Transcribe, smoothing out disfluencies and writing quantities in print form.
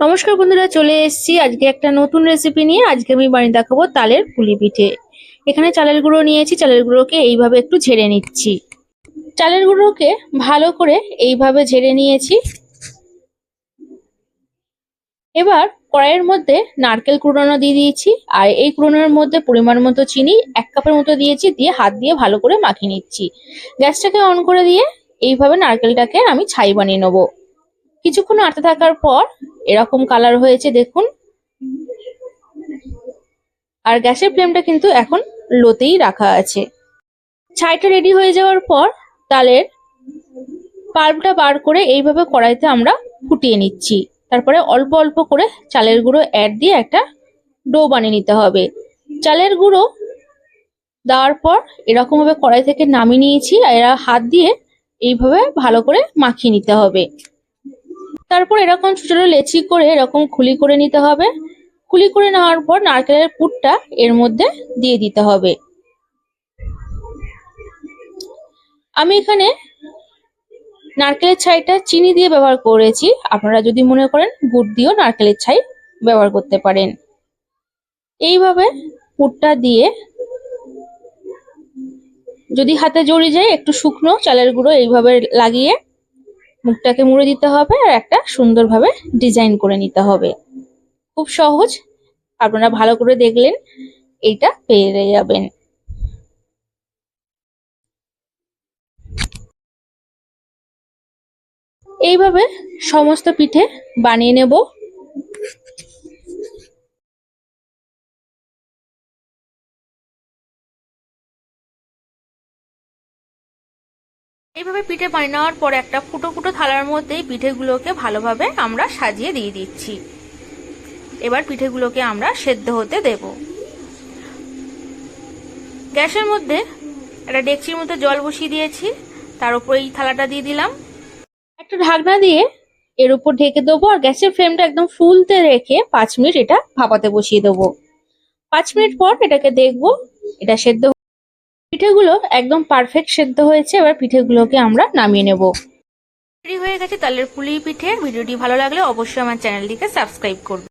নমস্কার বন্ধুরা, চলে এসেছি আজকে একটা নতুন রেসিপি নিয়ে। আজকে আমি বানিয়ে দেখাবো তালের পুলি পিঠে। এখানে চালের গুঁড়ো নিয়েছি, চালের গুঁড়োকে এইভাবে একটু ঝেড়ে নিচ্ছি। চালের গুঁড়োকে ভালো করে এইভাবে ঝেড়ে নিয়েছি। এবার কড়াইয়ের মধ্যে নারকেল কুড়ানো দিয়ে দিয়েছি, আর এই কুড়ানোর মধ্যে পরিমাণ মতো চিনি 1 কাপের মতো দিয়েছি, দিয়ে হাত দিয়ে ভালো করে মাখিয়ে নিচ্ছি। গ্যাসটাকে অন করে দিয়ে এইভাবে নারকেলটাকে আমি ছাই বানিয়ে নেবো। কিছুক্ষণ নাড়তে থাকার পর এরকম কালার হয়েছে দেখুন। আর গ্যাসের ফ্লেমটা কিন্তু এখন লোতেই রাখা আছে। ছাইটা রেডি হয়ে যাওয়ার পর তালের পাল্পটা বার করে এইভাবে কড়াইতে আমরা ফুটিয়ে নিচ্ছি। তারপরে অল্প অল্প করে চালের গুঁড়ো অ্যাড দিয়ে একটা ডো বানিয়ে নিতে হবে। চালের গুঁড়ো দেওয়ার পর এরকম ভাবে কড়াই থেকে নামিয়ে নিয়েছি, আর এরা হাত দিয়ে এইভাবে ভালো করে মাখিয়ে নিতে হবে। তারপর এরকম ছোট ছোট লেচি করে এরকম খুলি করে নিতে হবে। খুলি করে নেওয়ার পর নারকেলের পুরটা এর মধ্যে দিয়ে দিতে হবে। আমি এখানে নারকেলের ছাইটা চিনি দিয়ে ব্যবহার করেছি, আপনারা যদি মনে করেন গুড় দিয়েও নারকেলের ছাই ব্যবহার করতে পারেন। এইভাবে পুরটা দিয়ে যদি হাতে জড়িয়ে যায় একটু শুকনো চালের গুঁড়ো এইভাবে লাগিয়ে মুখটাকে মুড়ে দিতে হবে, আর একটা সুন্দরভাবে ডিজাইন করে নিতে হবে। খুব সহজ, আপনারা ভালো করে দেখলেন এইটা পেরে যাবেন। এইভাবে সমস্ত পিঠে বানিয়ে নেব। এইভাবে পিঠে বানিয়ে নেওয়ার পর একটা ফুটো ফুটো থালার মধ্যেই পিঠেগুলোকে ভালোভাবে আমরা সাজিয়ে দিয়ে দিচ্ছি। এবার পিঠেগুলোকে আমরা সেদ্ধ হতে দেব। গ্যাসের মধ্যে একটা ডেকচির মধ্যে জল বসিয়ে দিয়েছি, তার উপর এই থালাটা দিয়ে দিলাম। একটা ঢাকনা দিয়ে এর উপর ঢেকে দেবো, আর গ্যাসের ফ্লেমটা একদম ফুলতে রেখে 5 মিনিট এটা ভাপাতে বসিয়ে দেবো। 5 মিনিট পর এটাকে দেখবো এটা সেদ্ধ। পিঠেগুলো একদম পারফেক্ট সেদ্ধ হয়েছে। এবার পিঠেগুলোকে আমরা নামিয়ে নেব। রেডি হয়ে গেছে তালের পুলি পিঠে। ভিডিওটি ভালো লাগলে অবশ্যই আমার চ্যানেলটিকে সাবস্ক্রাইব করবেন।